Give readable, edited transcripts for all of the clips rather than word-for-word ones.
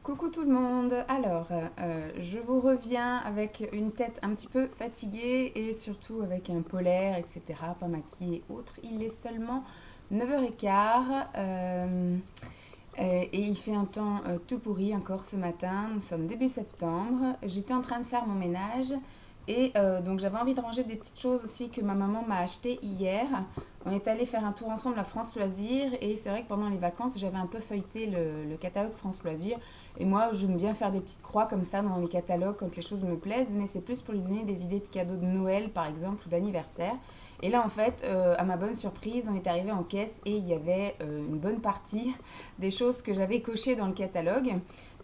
Coucou tout le monde. Je vous reviens avec une tête un petit peu fatiguée et surtout avec un polaire, etc. Pas maquillée et autres. Il est seulement 9h15 et il fait un temps tout pourri encore ce matin. Nous sommes début septembre. J'étais en train de faire mon ménage et donc j'avais envie de ranger des petites choses aussi que ma maman m'a achetées hier. On est allé faire un tour ensemble à France Loisirs et c'est vrai que pendant les vacances j'avais un peu feuilleté le catalogue France Loisirs et moi j'aime bien faire des petites croix comme ça dans les catalogues quand les choses me plaisent, mais c'est plus pour lui donner des idées de cadeaux de Noël par exemple ou d'anniversaire. Et là en fait, à ma bonne surprise, on est arrivé en caisse et il y avait une bonne partie des choses que j'avais cochées dans le catalogue.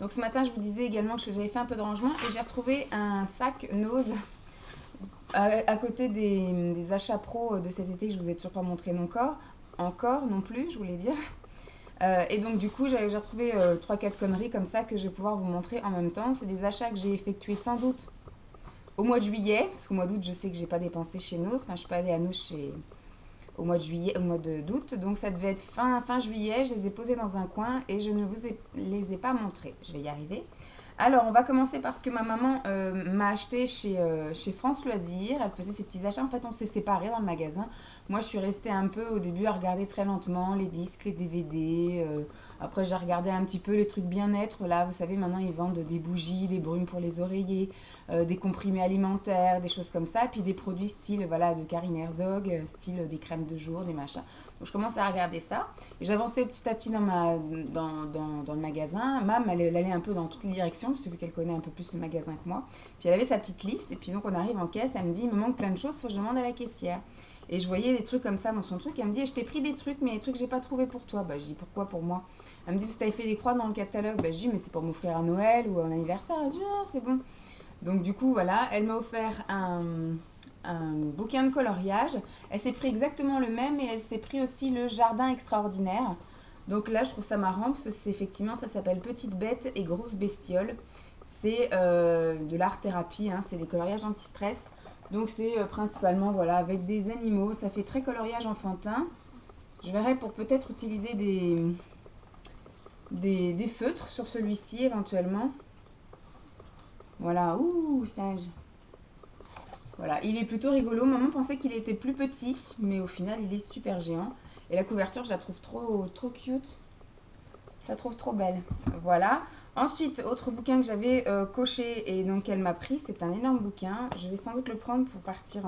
Donc ce matin je vous disais également que j'avais fait un peu de rangement et j'ai retrouvé un sac Nose à côté des achats pro de cet été que je vous ai toujours pas montré encore non plus, je voulais dire. Et donc du coup, j'ai retrouvé 3-4 conneries comme ça que je vais pouvoir vous montrer en même temps. C'est des achats que j'ai effectués sans doute au mois de juillet, parce qu'au mois d'août, je sais que j'ai pas dépensé chez Nos. Enfin, je suis pas allée à Nos au mois de juillet, d'août. Donc ça devait être fin juillet. Je les ai posés dans un coin et je ne les ai pas montrés. Je vais y arriver. Alors, on va commencer par ce que ma maman m'a acheté chez France Loisirs. Elle faisait ses petits achats. En fait, on s'est séparés dans le magasin. Moi, je suis restée un peu au début à regarder très lentement les disques, les DVD. Après, j'ai regardé un petit peu les trucs bien-être. Là, vous savez, maintenant, ils vendent des bougies, des brumes pour les oreillers, des comprimés alimentaires, des choses comme ça. Puis des produits style, voilà, de Karine Herzog, style des crèmes de jour, des machins. Donc, je commence à regarder ça. Et j'avançais petit à petit dans le magasin. Mam, elle allait un peu dans toutes les directions, parce que vu qu'elle connaît un peu plus le magasin que moi. Puis elle avait sa petite liste. Et puis donc, on arrive en caisse. Elle me dit, il me manque plein de choses, faut que je demande à la caissière. Et je voyais des trucs comme ça dans son truc. Elle me dit, je t'ai pris des trucs, mais des trucs que j'ai pas trouvé pour toi. Bah, je dis, pourquoi pour moi? Elle me dit, parce que t'avais fait des croix dans le catalogue. Bah, je dis, mais c'est pour m'offrir à Noël ou à un anniversaire. Elle dit, non, c'est bon. Donc, du coup, voilà, elle m'a offert un bouquin de coloriage. Elle s'est pris exactement le même et elle s'est pris aussi le jardin extraordinaire. Donc là, je trouve ça marrant parce que c'est effectivement, ça s'appelle Petite bête et grosse bestiole. C'est de l'art thérapie, hein, c'est des coloriages anti-stress. Donc c'est principalement voilà, avec des animaux. Ça fait très coloriage enfantin. Je verrai pour peut-être utiliser des feutres sur celui-ci éventuellement. Voilà, ouh, singe. Voilà, il est plutôt rigolo. Maman pensait qu'il était plus petit, mais au final, il est super géant. Et la couverture, je la trouve trop cute. Je la trouve trop belle. Voilà. Ensuite, autre bouquin que j'avais coché et donc elle m'a pris, c'est un énorme bouquin. Je vais sans doute le prendre pour partir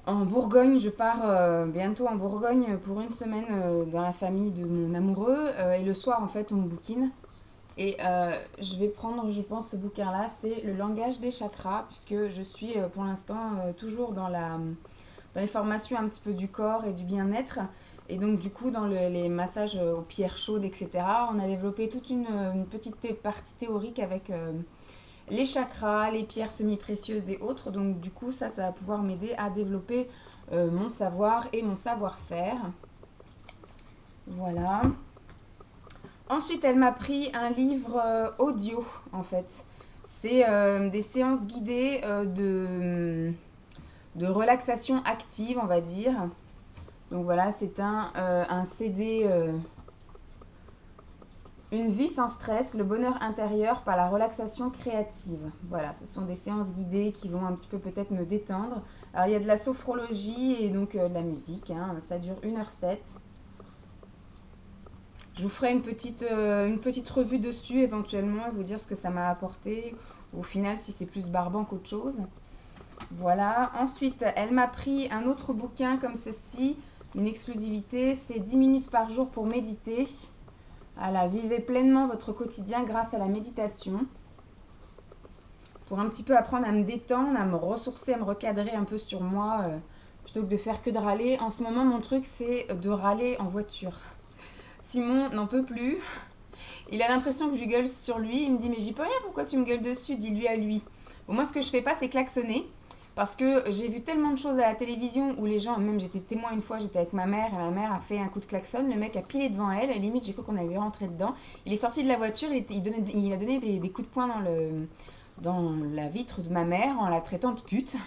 en Bourgogne. Je pars bientôt en Bourgogne pour une semaine dans la famille de mon amoureux. Et le soir, en fait, on bouquine. Et je vais prendre, je pense, ce bouquin-là. C'est Le langage des chakras, puisque je suis pour l'instant toujours dans les formations un petit peu du corps et du bien-être. Et donc, du coup, dans les massages aux pierres chaudes, etc., on a développé toute une petite partie théorique avec les chakras, les pierres semi-précieuses et autres. Donc, du coup, ça va pouvoir m'aider à développer mon savoir et mon savoir-faire. Voilà. Ensuite, elle m'a pris un livre audio, en fait. C'est des séances guidées de relaxation active, on va dire. Donc voilà, c'est un CD Une vie sans stress, le bonheur intérieur par la relaxation créative. Voilà, ce sont des séances guidées qui vont un petit peu peut-être me détendre. Alors il y a de la sophrologie et donc de la musique, hein. Ça dure 1h07. Je vous ferai une petite revue dessus éventuellement et vous dire ce que ça m'a apporté. Au final, si c'est plus barbant qu'autre chose. Voilà. Ensuite, elle m'a pris un autre bouquin comme ceci, une exclusivité. C'est 10 minutes par jour pour méditer. Voilà, vivez pleinement votre quotidien grâce à la méditation. Pour un petit peu apprendre à me détendre, à me ressourcer, à me recadrer un peu sur moi, plutôt que de faire que de râler. En ce moment, mon truc, c'est de râler en voiture. Simon n'en peut plus. Il a l'impression que je gueule sur lui. Il me dit, mais j'y peux rien, pourquoi tu me gueules dessus? Dis-lui à lui. Bon, moi, ce que je fais pas, c'est klaxonner. Parce que j'ai vu tellement de choses à la télévision où les gens, même j'étais témoin une fois, j'étais avec ma mère et ma mère a fait un coup de klaxon, le mec a pilé devant elle, et limite j'ai cru qu'on allait rentrer dedans. Il est sorti de la voiture et il a donné des coups de poing dans la vitre de ma mère en la traitant de pute.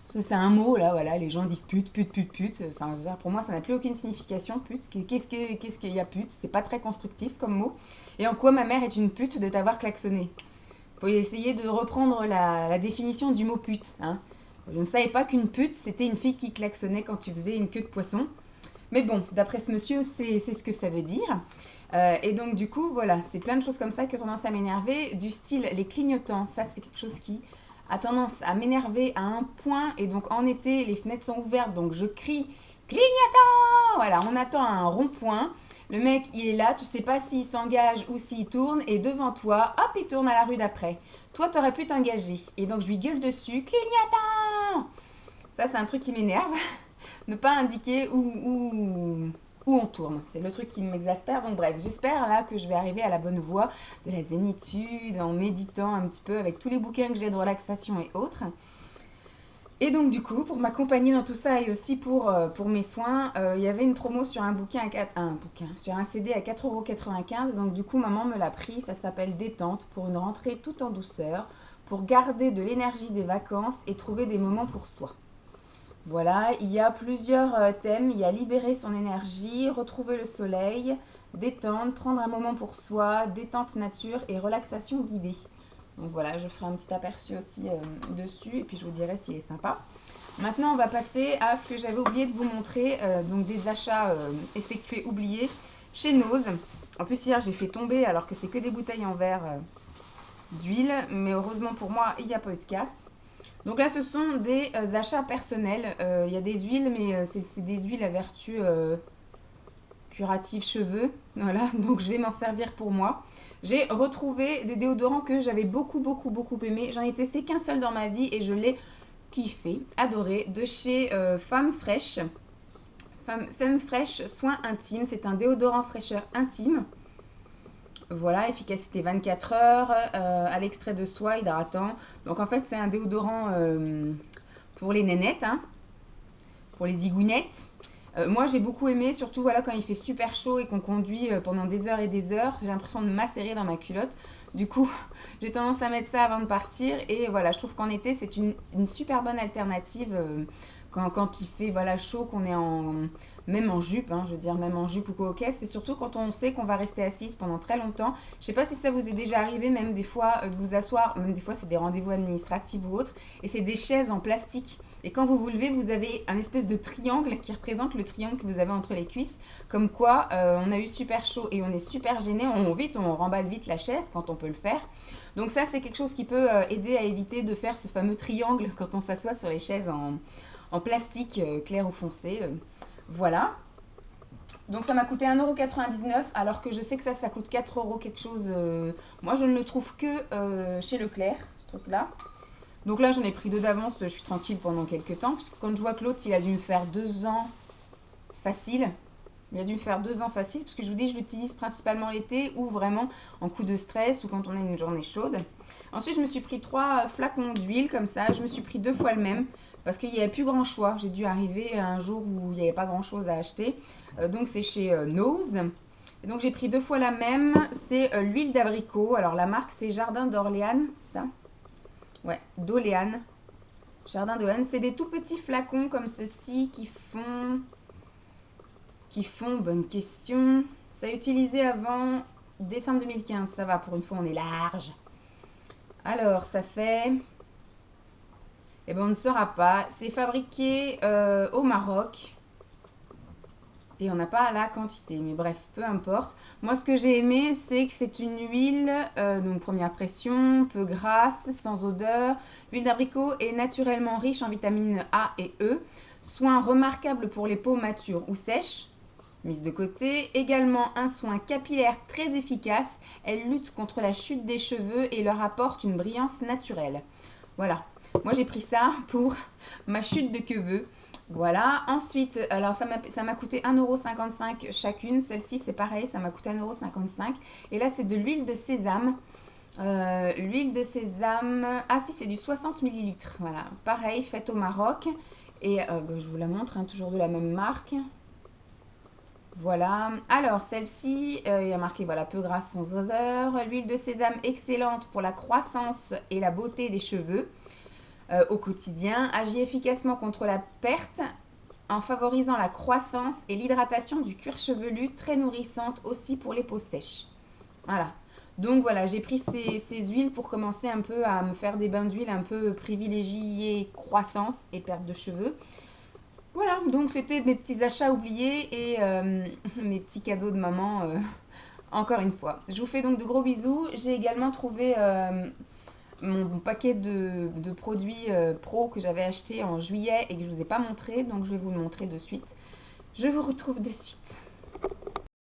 Parce que c'est un mot, là, voilà, les gens disent pute, pute, pute, pute. Enfin, je veux dire, pour moi, ça n'a plus aucune signification, pute. Qu'est-ce qu'il y a pute? C'est pas très constructif comme mot. Et en quoi ma mère est une pute de t'avoir klaxonné? Faut essayer de reprendre la définition du mot pute, hein. Je ne savais pas qu'une pute, c'était une fille qui klaxonnait quand tu faisais une queue de poisson. Mais bon, d'après ce monsieur, c'est ce que ça veut dire. Et donc, du coup, voilà, c'est plein de choses comme ça qui ont tendance à m'énerver. Du style, les clignotants, ça, c'est quelque chose qui a tendance à m'énerver à un point. Et donc, en été, les fenêtres sont ouvertes, donc je crie clignotant. Voilà, on attend un rond-point. Le mec, il est là, tu sais pas s'il s'engage ou s'il tourne. Et devant toi, hop, il tourne à la rue d'après. Toi, t'aurais pu t'engager. Et donc, je lui gueule dessus clignotant. Ça, c'est un truc qui m'énerve. Ne pas indiquer où on tourne. C'est le truc qui m'exaspère. Donc bref, j'espère là que je vais arriver à la bonne voie de la zénitude en méditant un petit peu avec tous les bouquins que j'ai de relaxation et autres. Et donc du coup, pour m'accompagner dans tout ça et aussi pour mes soins, il y avait une promo sur un bouquin, sur un CD à 4,95 €. Donc du coup, maman me l'a pris. Ça s'appelle Détente pour une rentrée tout en douceur, pour garder de l'énergie des vacances et trouver des moments pour soi. Voilà, il y a plusieurs thèmes. Il y a libérer son énergie, retrouver le soleil, détendre, prendre un moment pour soi, détente nature et relaxation guidée. Donc voilà, je ferai un petit aperçu aussi dessus et puis je vous dirai s'il est sympa. Maintenant, on va passer à ce que j'avais oublié de vous montrer, donc des achats effectués oubliés chez Nose. En plus, hier, j'ai fait tomber alors que c'est que des bouteilles en verre d'huile, mais heureusement pour moi, il n'y a pas eu de casse. Donc là, ce sont des achats personnels. Il y a des huiles, mais c'est des huiles à vertu curative cheveux. Voilà, donc je vais m'en servir pour moi. J'ai retrouvé des déodorants que j'avais beaucoup aimé. J'en ai testé qu'un seul dans ma vie et je l'ai kiffé, adoré, de chez Femme Fraîche. Femme Fraîche Soin Intime. C'est un déodorant fraîcheur intime. Voilà, efficacité 24 heures, à l'extrait de soie hydratant. Donc en fait, c'est un déodorant pour les nénettes, hein, pour les zigounettes. Moi, j'ai beaucoup aimé, surtout voilà, quand il fait super chaud et qu'on conduit pendant des heures et des heures. J'ai l'impression de macérer dans ma culotte. Du coup, j'ai tendance à mettre ça avant de partir. Et voilà, je trouve qu'en été, c'est une super bonne alternative. Quand il fait voilà, chaud, qu'on est même en jupe, hein, je veux dire même en jupe ou quoi, ok, c'est surtout quand on sait qu'on va rester assise pendant très longtemps. Je sais pas si ça vous est déjà arrivé, même des fois, de vous asseoir, même des fois c'est des rendez-vous administratifs ou autres, et c'est des chaises en plastique. Et quand vous vous levez, vous avez un espèce de triangle qui représente le triangle que vous avez entre les cuisses, comme quoi on a eu super chaud et on est super gêné, on remballe vite la chaise quand on peut le faire. Donc ça, c'est quelque chose qui peut aider à éviter de faire ce fameux triangle quand on s'assoit sur les chaises en plastique clair ou foncé. Voilà. Donc ça m'a coûté 1,99 € alors que je sais que ça coûte 4 € quelque chose. Moi, je ne le trouve que chez Leclerc, ce truc-là. Donc là, j'en ai pris 2 d'avance, je suis tranquille pendant quelques temps. Parce que quand je vois que l'autre, il a dû me faire 2 ans facile. Il a dû me faire 2 ans facile, parce que je vous dis, je l'utilise principalement l'été ou vraiment en coup de stress ou quand on a une journée chaude. Ensuite, je me suis pris 3 flacons d'huile comme ça. Je me suis pris 2 fois le même parce qu'il n'y avait plus grand choix. J'ai dû arriver un jour où il n'y avait pas grand chose à acheter. Donc c'est chez Nose. Et donc j'ai pris 2 fois la même. C'est l'huile d'abricot. Alors la marque c'est Jardin d'Orléans, c'est ça? Ouais, d'Orléans. Jardin d'Orléans. C'est des tout petits flacons comme ceci qui font, bonne question. Ça a utilisé avant décembre 2015. Ça va, pour une fois on est large. Alors ça fait... Eh bien, on ne saura pas. C'est fabriqué au Maroc. Et on n'a pas la quantité. Mais bref, peu importe. Moi, ce que j'ai aimé, c'est que c'est une huile, donc première pression, peu grasse, sans odeur. L'huile d'abricot est naturellement riche en vitamines A et E. Soin remarquable pour les peaux matures ou sèches. Mise de côté. Également un soin capillaire très efficace. Elle lutte contre la chute des cheveux et leur apporte une brillance naturelle. Voilà. Moi, j'ai pris ça pour ma chute de cheveux. Voilà. Ensuite, alors ça m'a coûté 1,55 € chacune. Celle-ci, c'est pareil, ça m'a coûté 1,55 €. Et là, c'est de l'huile de sésame. L'huile de sésame... Ah si, c'est du 60 ml. Voilà. Pareil, faite au Maroc. Et je vous la montre, hein, toujours de la même marque. Voilà. Alors, celle-ci, il y a marqué, voilà, peu grasse sans odeur. L'huile de sésame excellente pour la croissance et la beauté des cheveux. au quotidien, agit efficacement contre la perte en favorisant la croissance et l'hydratation du cuir chevelu, très nourrissante aussi pour les peaux sèches. Voilà. Donc voilà, j'ai pris ces huiles pour commencer un peu à me faire des bains d'huile un peu privilégiés croissance et perte de cheveux. Voilà, donc c'était mes petits achats oubliés et mes petits cadeaux de maman, encore une fois. Je vous fais donc de gros bisous. J'ai également trouvé mon paquet de produits pro que j'avais acheté en juillet et que je ne vous ai pas montré, donc je vais vous le montrer de suite. Je vous retrouve de suite.